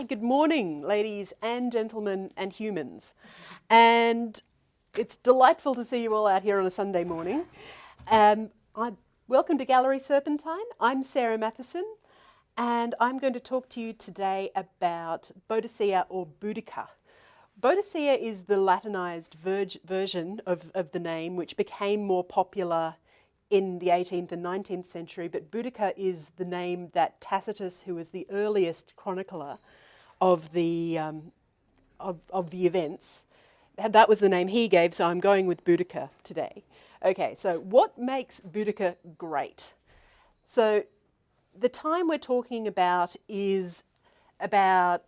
Hi, good morning, ladies and gentlemen and humans. And it's delightful to see you all out here on a Sunday morning. Welcome to Gallery Serpentine. I'm Sarah Mathieson, and I'm going to talk to you today about Boudicca or Boudicca. Boudicca is the Latinized version of the name, which became more popular in the 18th and 19th century, but Boudicca is the name that Tacitus, who was the earliest chronicler of the events, that was the name he gave, so I'm going with Boudicca today. Okay, so what makes Boudicca great? So the time we're talking about is about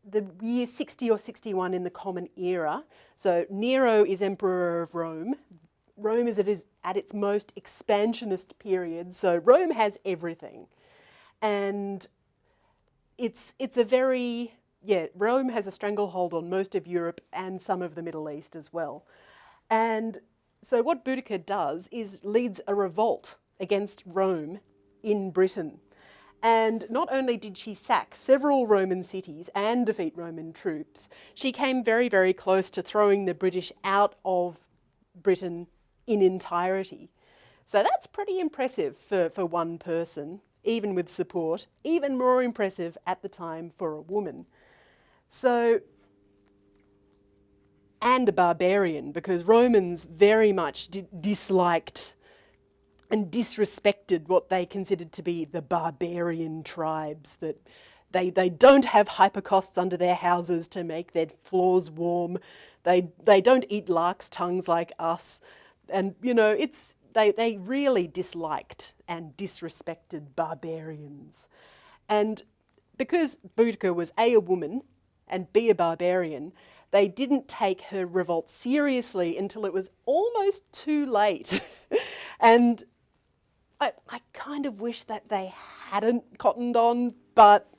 the year 60 or 61 in the Common Era. So Nero is emperor of Rome. Rome is at its most expansionist period, so Rome has everything. And Rome has a stranglehold on most of Europe and some of the Middle East as well. And so what Boudicca does is leads a revolt against Rome in Britain. And not only did she sack several Roman cities and defeat Roman troops, she came very, very close to throwing the British out of Britain in entirety. So that's pretty impressive for one person, even with support, even more impressive at the time for a woman. So, and a barbarian, because Romans very much disliked and disrespected what they considered to be the barbarian tribes, that they don't have hypocausts under their houses to make their floors warm, they don't eat larks' tongues like us, and you know, they really disliked and disrespected barbarians. And because Boudicca was a woman and B, a barbarian, they didn't take her revolt seriously until it was almost too late. And I kind of wish that they hadn't cottoned on, but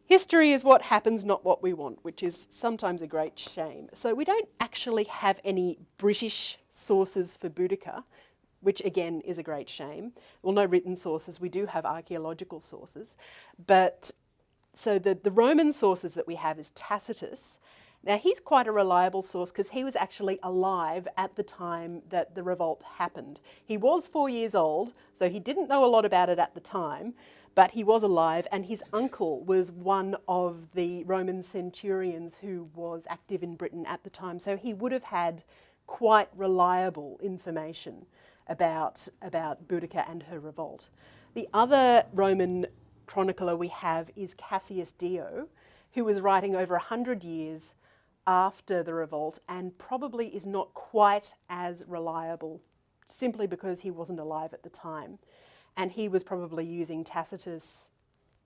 history is what happens, not what we want, which is sometimes a great shame. So we don't actually have any British sources for Boudicca, which again is a great shame. Well, no written sources, we do have archaeological sources. But so the Roman sources that we have is Tacitus. Now he's quite a reliable source because he was actually alive at the time that the revolt happened. He was 4 years old, so he didn't know a lot about it at the time, but he was alive, and his uncle was one of the Roman centurions who was active in Britain at the time, so he would have had quite reliable information about Boudicca and her revolt. The other Roman chronicler we have is Cassius Dio, who was writing over 100 years after the revolt and probably is not quite as reliable simply because he wasn't alive at the time. And he was probably using Tacitus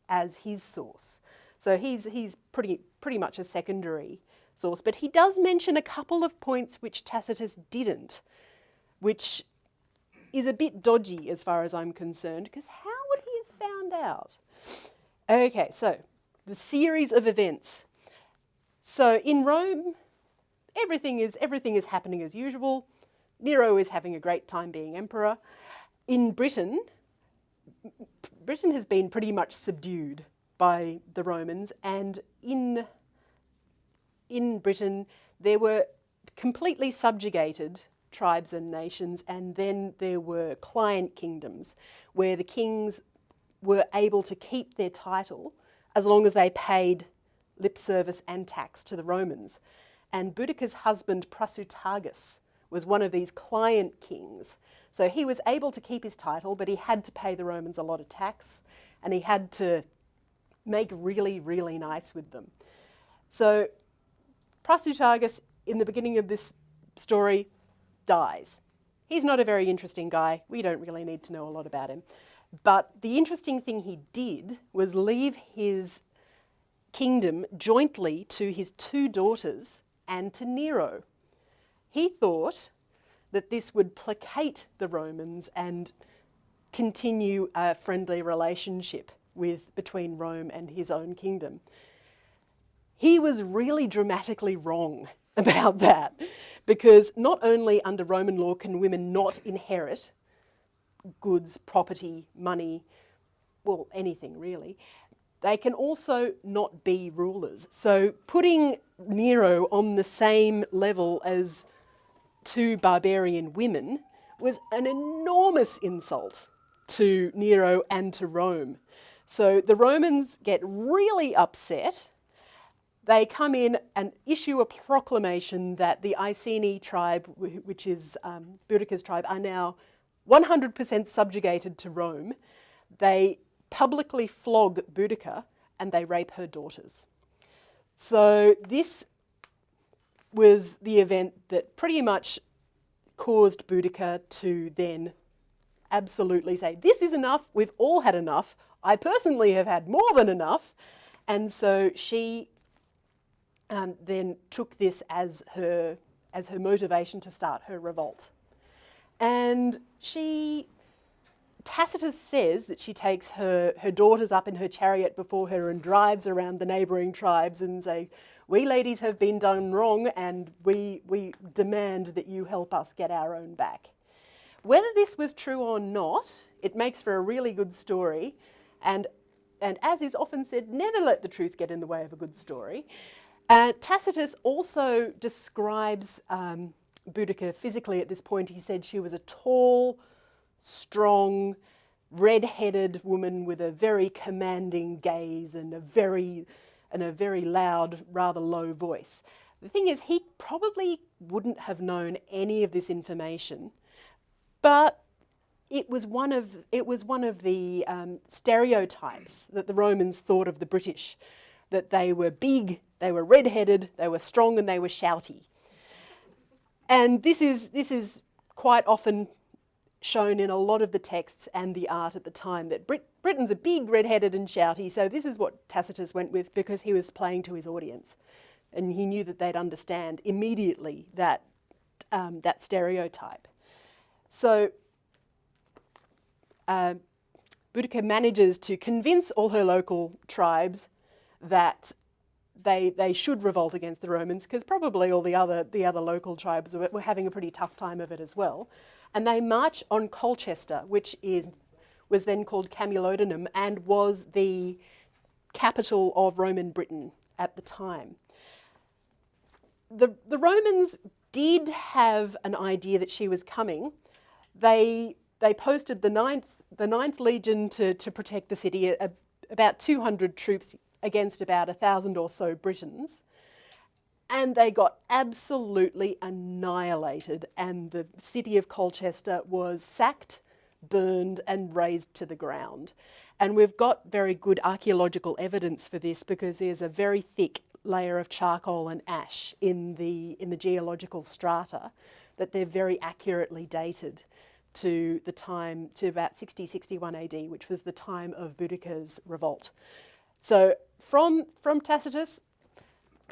as his source. So he's pretty much a secondary source, but he does mention a couple of points which Tacitus didn't, which is a bit dodgy as far as I'm concerned, because how would he have found out? Okay, so the series of events. So in Rome, everything is happening as usual. Nero is having a great time being emperor. In Britain has been pretty much subdued by the Romans, and in Britain there were completely subjugated tribes and nations, and then there were client kingdoms where the kings were able to keep their title as long as they paid lip service and tax to the Romans. And Boudicca's husband Prasutagus was one of these client kings. So he was able to keep his title, but he had to pay the Romans a lot of tax, and he had to make really, really nice with them. So Prasutagus, in the beginning of this story, dies. He's not a very interesting guy. We don't really need to know a lot about him. But the interesting thing he did was leave his kingdom jointly to his two daughters and to Nero. He thought that this would placate the Romans and continue a friendly relationship between Rome and his own kingdom. He was really dramatically wrong about that, because not only under Roman law can women not inherit goods, property, money, well, anything really, they can also not be rulers. So putting Nero on the same level as two barbarian women was an enormous insult to Nero and to Rome. So the Romans get really upset. They come in and issue a proclamation that the Iceni tribe, which is Boudicca's tribe, are now 100% subjugated to Rome. They publicly flog Boudicca and they rape her daughters. So this was the event that pretty much caused Boudicca to then absolutely say, this is enough, we've all had enough, I personally have had more than enough. And so she then took this as her motivation to start her revolt. And Tacitus says that she takes her daughters up in her chariot before her and drives around the neighbouring tribes and say, we ladies have been done wrong and we demand that you help us get our own back. Whether this was true or not, it makes for a really good story. And as is often said, never let the truth get in the way of a good story. Tacitus also describes Boudicca physically at this point. He said she was a tall, strong, red-headed woman with a very commanding gaze and a very loud, rather low voice. The thing is, he probably wouldn't have known any of this information, but it was one of the stereotypes that the Romans thought of the British, that they were big, they were red-headed, they were strong, and they were shouty. And this is quite often shown in a lot of the texts and the art at the time, that Britons are big, red-headed and shouty, so this is what Tacitus went with because he was playing to his audience. And he knew that they'd understand immediately that stereotype. So Boudicca manages to convince all her local tribes that they should revolt against the Romans, because probably all the other local tribes were having a pretty tough time of it as well. And they march on Colchester, which was then called Camulodunum and was the capital of Roman Britain at the time. The Romans did have an idea that she was coming. They posted the ninth legion to protect the city, about 200 troops against about 1,000 or so Britons. And they got absolutely annihilated, and the city of Colchester was sacked, burned and razed to the ground. And we've got very good archaeological evidence for this because there's a very thick layer of charcoal and ash in the geological strata that they're very accurately dated to the time, to about 60-61 AD, which was the time of Boudicca's revolt. So from Tacitus,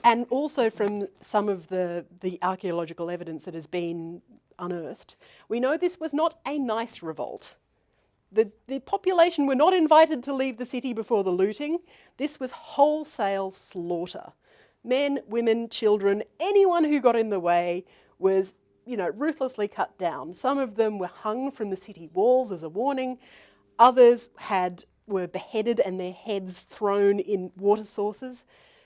and also from some of the archaeological evidence that has been unearthed, we know this was not a nice revolt. The population were not invited to leave the city before the looting. This was wholesale slaughter. Men, women, children, anyone who got in the way was, ruthlessly cut down. Some of them were hung from the city walls as a warning. Others were beheaded and their heads thrown in water sources,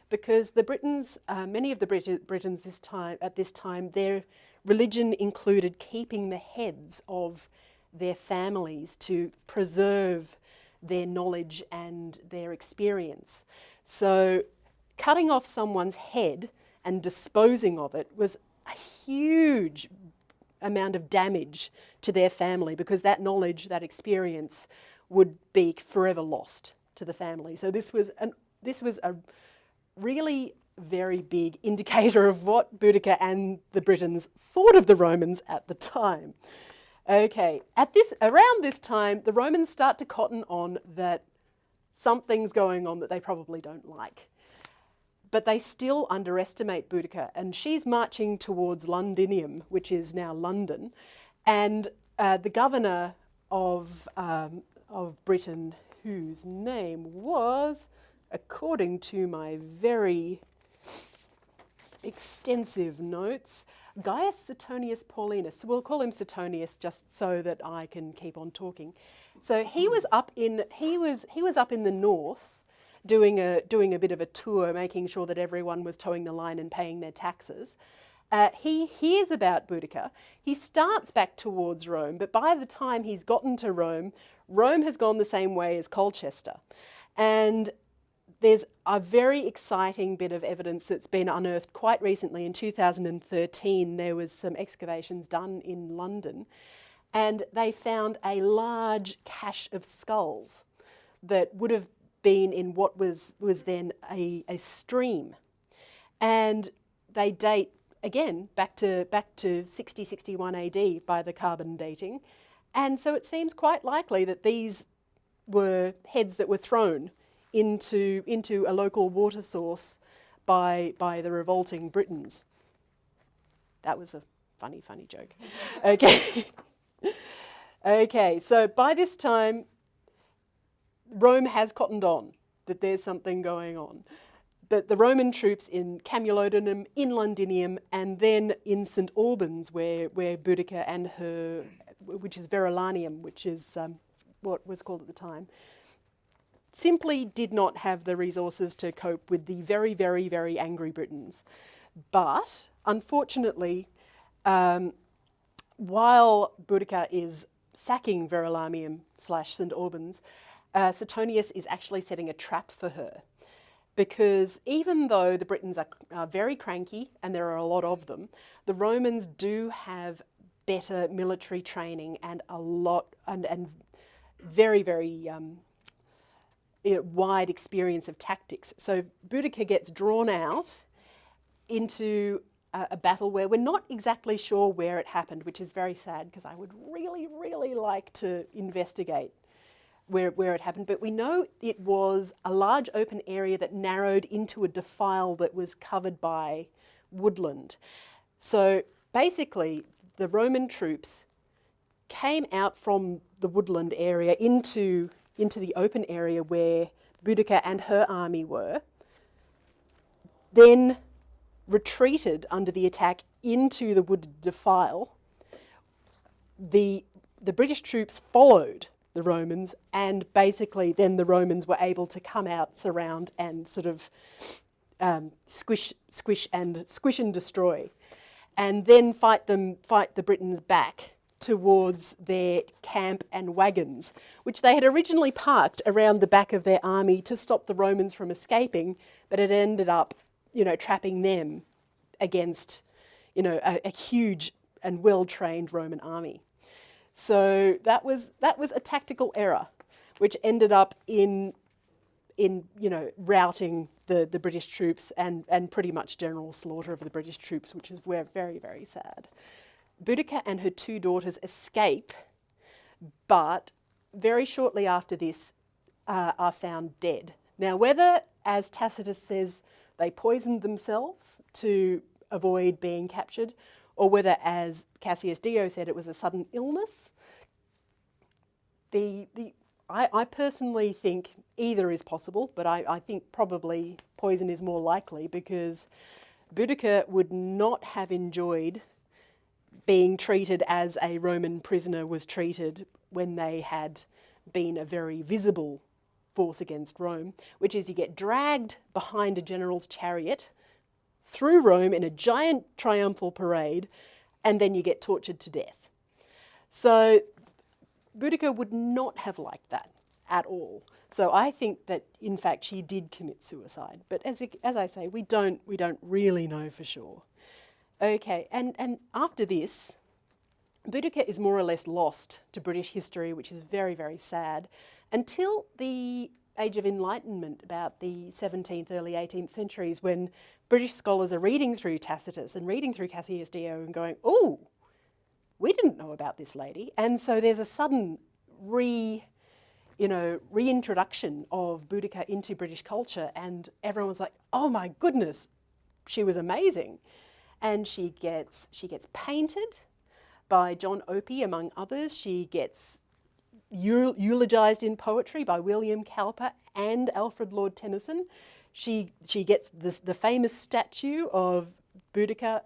because the Britons, many of the Britons at this time, their religion included keeping the heads of their families to preserve their knowledge and their experience. So cutting off someone's head and disposing of it was a huge amount of damage to their family, because that knowledge, that experience would be forever lost to the family. So this was a really very big indicator of what Boudicca and the Britons thought of the Romans at the time. Okay, around this time, the Romans start to cotton on that something's going on that they probably don't like. But they still underestimate Boudicca, and she's marching towards Londinium, which is now London, and the governor of Britain, whose name was, according to my very extensive notes, Gaius Suetonius Paulinus. So we'll call him Suetonius just so that I can keep on talking. So he was up in the north, doing a bit of a tour, making sure that everyone was towing the line and paying their taxes. He hears about Boudicca. He starts back towards Rome, but by the time he's gotten to Rome, Rome has gone the same way as Colchester. And there's a very exciting bit of evidence that's been unearthed quite recently. In 2013, there was some excavations done in London, and they found a large cache of skulls that would have been in what was then a stream. And they date, again, back to 60, 61 AD by the carbon dating. And so it seems quite likely that these were heads that were thrown into a local water source by the revolting Britons. That was a funny joke. Okay. Okay, so by this time, Rome has cottoned on that there's something going on. But the Roman troops in Camulodunum, in Londinium, and then in St Albans, where Boudicca and her, which is Verulamium, which is what was called at the time, simply did not have the resources to cope with the very, very, very angry Britons. But unfortunately, while Boudicca is sacking Verulamium / St Albans, Suetonius is actually setting a trap for her. Because even though the Britons are very cranky, and there are a lot of them, the Romans do have better military training and a lot, and very, very wide experience of tactics. So Boudicca gets drawn out into a battle where we're not exactly sure where it happened, which is very sad, because I would really, really like to investigate where it happened. But we know it was a large open area that narrowed into a defile that was covered by woodland. So basically, the Roman troops came out from the woodland area into the open area where Boudicca and her army were, then retreated under the attack into the wooded defile. The British troops followed the Romans, and basically then the Romans were able to come out, surround, and sort of squish and destroy, and then fight the Britons back towards their camp and wagons, which they had originally parked around the back of their army to stop the Romans from escaping, but it ended up, trapping them against, a huge and well-trained Roman army. So that was a tactical error, which ended up in routing the British troops and pretty much general slaughter of the British troops, which is very, very sad. Boudicca and her two daughters escape, but very shortly after this are found dead. Now, whether, as Tacitus says, they poisoned themselves to avoid being captured, or whether, as Cassius Dio said, it was a sudden illness, I personally think either is possible, but I think probably poison is more likely, because Boudicca would not have enjoyed being treated as a Roman prisoner was treated when they had been a very visible force against Rome, which is you get dragged behind a general's chariot through Rome in a giant triumphal parade, and then you get tortured to death. So Boudicca would not have liked that at all. So I think that, in fact, she did commit suicide. But as I say, we don't really know for sure. Okay, and after this, Boudicca is more or less lost to British history, which is very, very sad, until the Age of Enlightenment, about the 17th, early 18th centuries, when British scholars are reading through Tacitus and reading through Cassius Dio and going, oh, we didn't know about this lady. And so there's a sudden reintroduction of Boudicca into British culture, and everyone's like, oh my goodness, she was amazing. And she gets painted by John Opie, among others. She gets eulogised in poetry by William Cowper and Alfred Lord Tennyson. She gets the famous statue of Boudicca,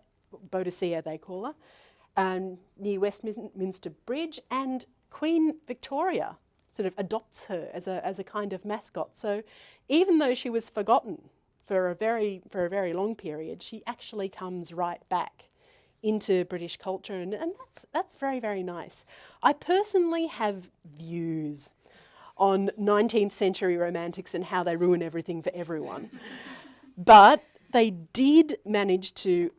Boudicca they call her, near Westminster Bridge, and Queen Victoria sort of adopts her as a kind of mascot. So even though she was forgotten for a very long period, she actually comes right back into British culture, and that's very, very nice. I personally have views on 19th century romantics and how they ruin everything for everyone. But they did manage to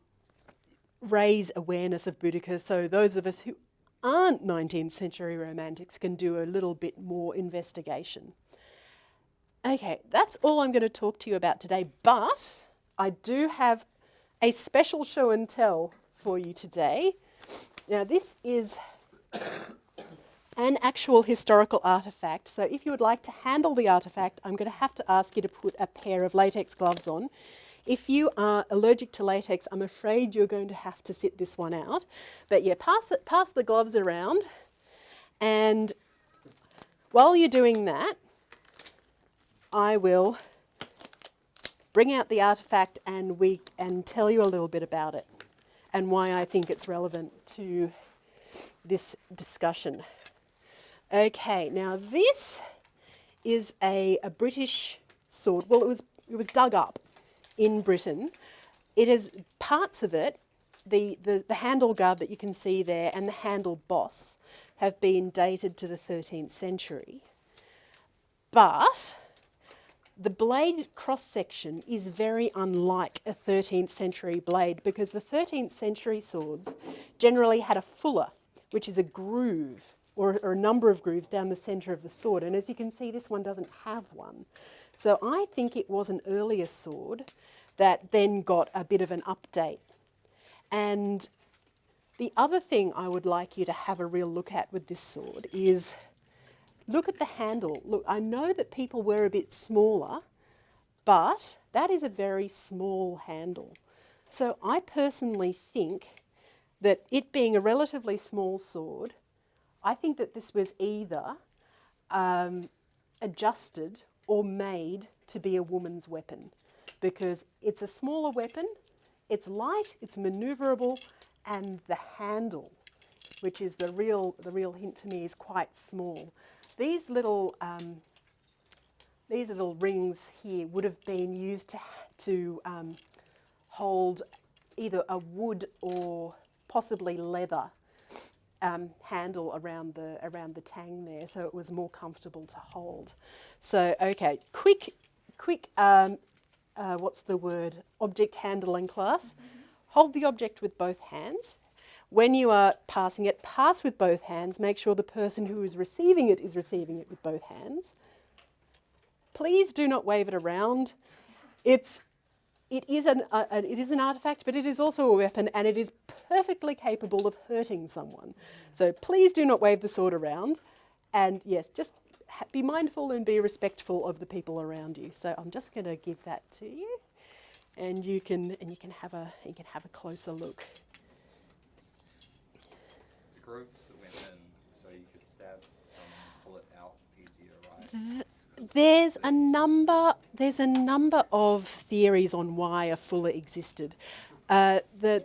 raise awareness of Boudicca, so those of us who aren't 19th century romantics can do a little bit more investigation. Okay, that's all I'm going to talk to you about today, but I do have a special show and tell for you today. Now, this is an actual historical artefact, so if you would like to handle the artefact, I'm going to have to ask you to put a pair of latex gloves on. If you are allergic to latex, I'm afraid you're going to have to sit this one out. But yeah, pass the gloves around, and while you're doing that, I will bring out the artefact and tell you a little bit about it and why I think it's relevant to this discussion. Okay, now this is a British sword. Well, it was dug up in Britain. It is parts of it, the handle guard that you can see there and the handle boss have been dated to the 13th century. But the blade cross-section is very unlike a 13th century blade, because the 13th century swords generally had a fuller, which is a groove or a number of grooves down the centre of the sword. And as you can see, this one doesn't have one. So I think it was an earlier sword that then got a bit of an update. And the other thing I would like you to have a real look at with this sword is look at the handle. Look, I know that people were a bit smaller, but that is a very small handle. So I personally think that it being a relatively small sword, I think that this was either adjusted or made to be a woman's weapon, because it's a smaller weapon, it's light, it's manoeuvrable, and the handle, which is the real hint for me, is quite small. These little rings here would have been used to hold either a wood or possibly leather handle around the tang there, so it was more comfortable to hold. So okay, quick what's the word? Object handling class. Hold the object with both hands. When you are passing it, pass with both hands. Make sure the person who is receiving it with both hands. Please do not wave it around. It is an artifact, but it is also a weapon, and it is perfectly capable of hurting someone. So please do not wave the sword around. And yes, just be mindful and be respectful of the people around you. So I'm just going to give that to you, and you can have a closer look. Grooves that went in so you could stab someone and pull it out easier, right? There's a number of theories on why a fuller existed. The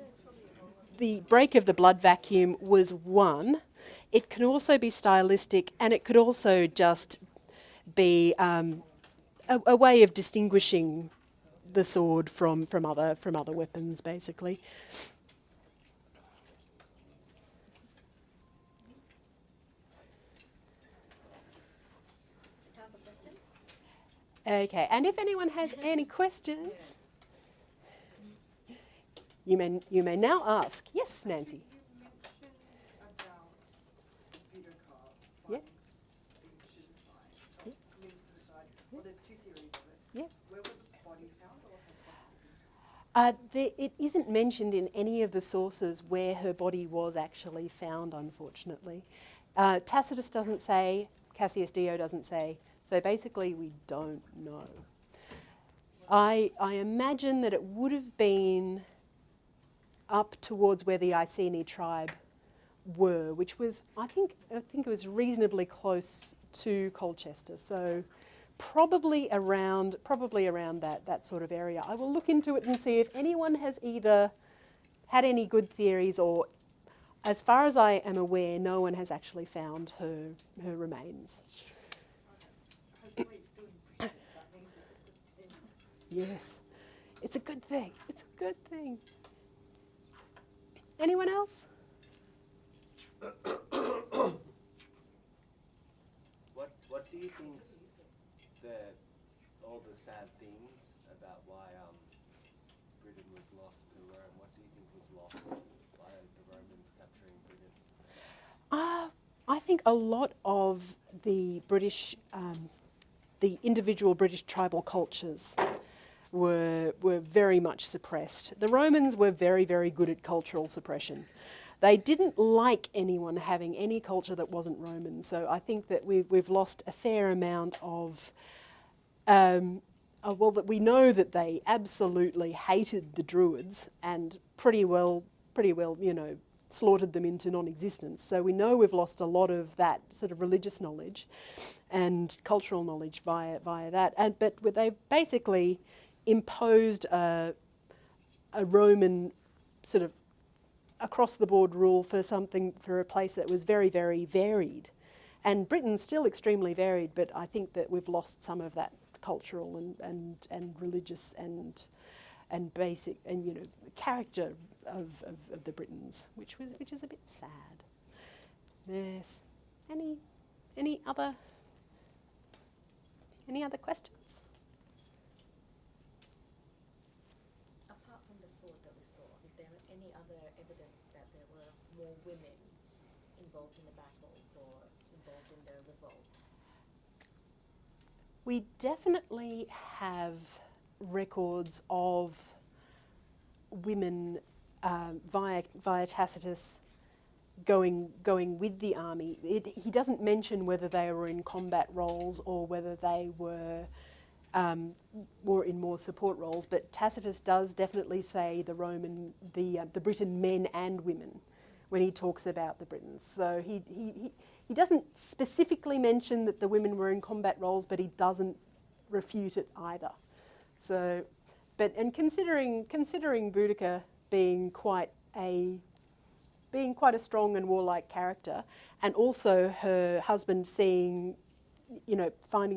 break of the blood vacuum was one. It can also be stylistic, and it could also just be a way of distinguishing the sword from other weapons, basically. Okay, and if anyone has any questions, you may now ask. Yes, Nancy. Yeah. Yeah. Well, there's two theories of it. Yeah. Where was the body found, or it isn't mentioned in any of the sources where her body was actually found, unfortunately. Tacitus doesn't say, Cassius Dio doesn't say, so basically we don't know. I imagine that it would have been up towards where the Iceni tribe were, which was, I think it was reasonably close to Colchester, so probably around that sort of area. I will look into it and see if anyone has either had any good theories, or, as far as I am aware, no one has actually found her remains. Yes, it's a good thing. It's a good thing. Anyone else? What do you think's all the sad things about why Britain was lost to Rome? What do you think was lost by the Romans capturing Britain? I think a lot of the British, the individual British tribal cultures were very much suppressed. The Romans were very, very good at cultural suppression. They didn't like anyone having any culture that wasn't Roman. So I think that we've lost a fair amount of, well, that we know that they absolutely hated the Druids and pretty well, you know, slaughtered them into non-existence. So we know we've lost a lot of that sort of religious knowledge and cultural knowledge via that. But they basically imposed a Roman sort of across-the-board rule for a place that was very, very varied. And Britain's still extremely varied, but I think that we've lost some of that cultural and religious and basic and, you know, character of the Britons, which is a bit sad. Yes. Any other questions? Apart from the sword that we saw, is there any other evidence that there were more women involved in the battles or involved in the revolt? We definitely have records of women via Tacitus going with the army. He doesn't mention whether they were in combat roles or whether they were in more support roles, but Tacitus does definitely say the Briton men and women when he talks about the Britons. So he doesn't specifically mention that the women were in combat roles, but he doesn't refute it either. So, considering Boudicca being quite a strong and warlike character, and also her husband finding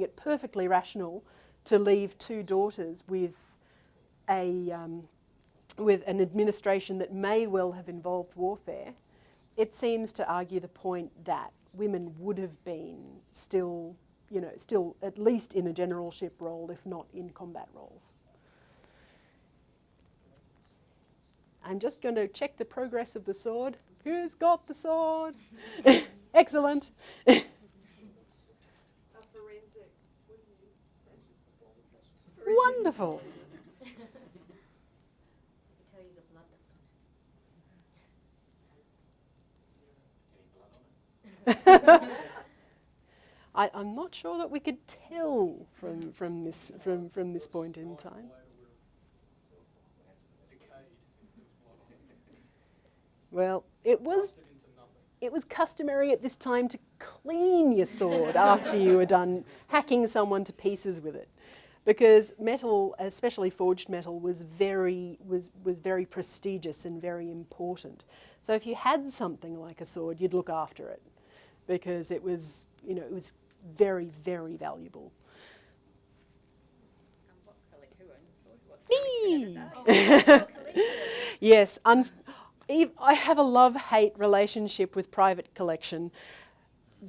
it perfectly rational to leave two daughters with an administration that may well have involved warfare, it seems to argue the point that women would have been still at least in a generalship role, if not in combat roles. I'm just going to check the progress of the sword. Who's got the sword? Excellent. Wonderful. I can tell you the blood that's on it. I'm not sure that we could tell from this point in time. Well, it was customary at this time to clean your sword after you were done hacking someone to pieces with it, because metal, especially forged metal, was very prestigious and very important. So if you had something like a sword, you'd look after it, because it was very, very valuable. Me. Yes. I have a love-hate relationship with private collection,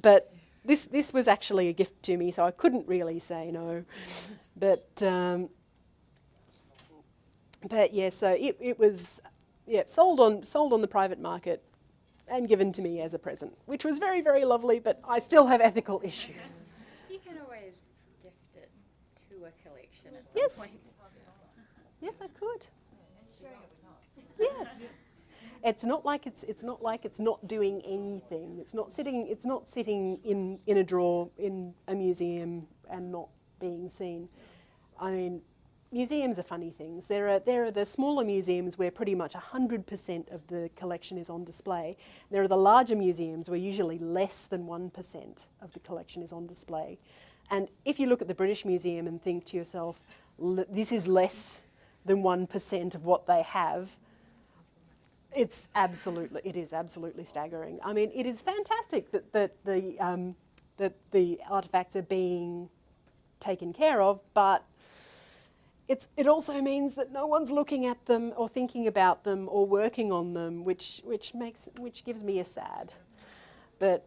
but this was actually a gift to me, so I couldn't really say no. But yeah, so it was sold on the private market and given to me as a present, which was very, very lovely, but I still have ethical issues. You can always gift it to a collection at Yes. some point. Yes, I could. Yes. It's not like it's not doing anything. It's not sitting in a drawer in a museum and not being seen. I mean, museums are funny things. There are the smaller museums where pretty much 100% of the collection is on display. There are the larger museums where usually less than 1% of the collection is on display. And if you look at the British Museum and think to yourself, this is less than 1% of what they have, it is absolutely staggering. I mean, it is fantastic that the artefacts are being taken care of, but it also means that no one's looking at them or thinking about them or working on them, which gives me a sad. But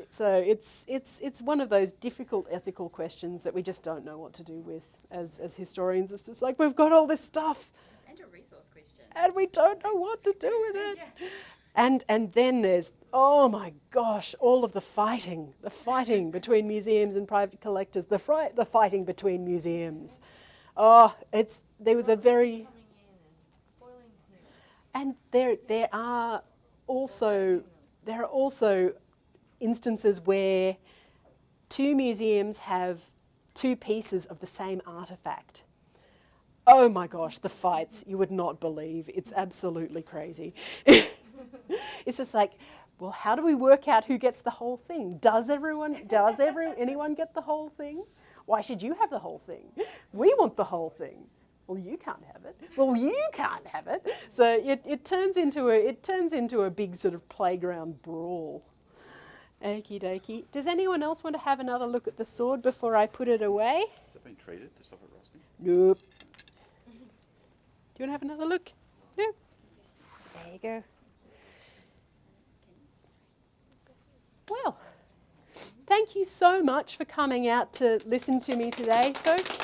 so it's one of those difficult ethical questions that we just don't know what to do with as historians. It's just like, we've got all this stuff And a resource question. and we don't know what to do with it. Yeah. And then there's, oh my gosh, all of the fighting between museums and private collectors, the fighting between museums. Oh, there was a very, Coming in and spoiling things. and there are also instances where two museums have two pieces of the same artifact. Oh my gosh, the fights, you would not believe. It's absolutely crazy. It's just like, well, how do we work out who gets the whole thing? Does anyone get the whole thing? Why should you have the whole thing? We want the whole thing. Well, you can't have it. Well, you can't have it. So it turns into a big sort of playground brawl. Okie dokie. Does anyone else want to have another look at the sword before I put it away? Has it been treated to stop it rusting? Nope. Do you want to have another look? No. There you go. Well, thank you so much for coming out to listen to me today, folks.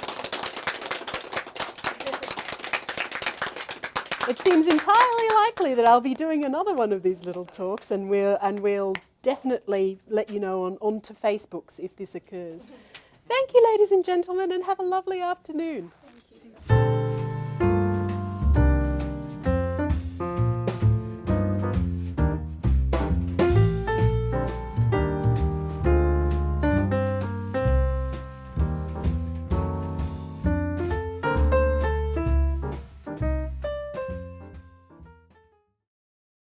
It seems entirely likely that I'll be doing another one of these little talks, and we'll definitely let you know onto Facebooks if this occurs. Thank you, ladies and gentlemen, and have a lovely afternoon.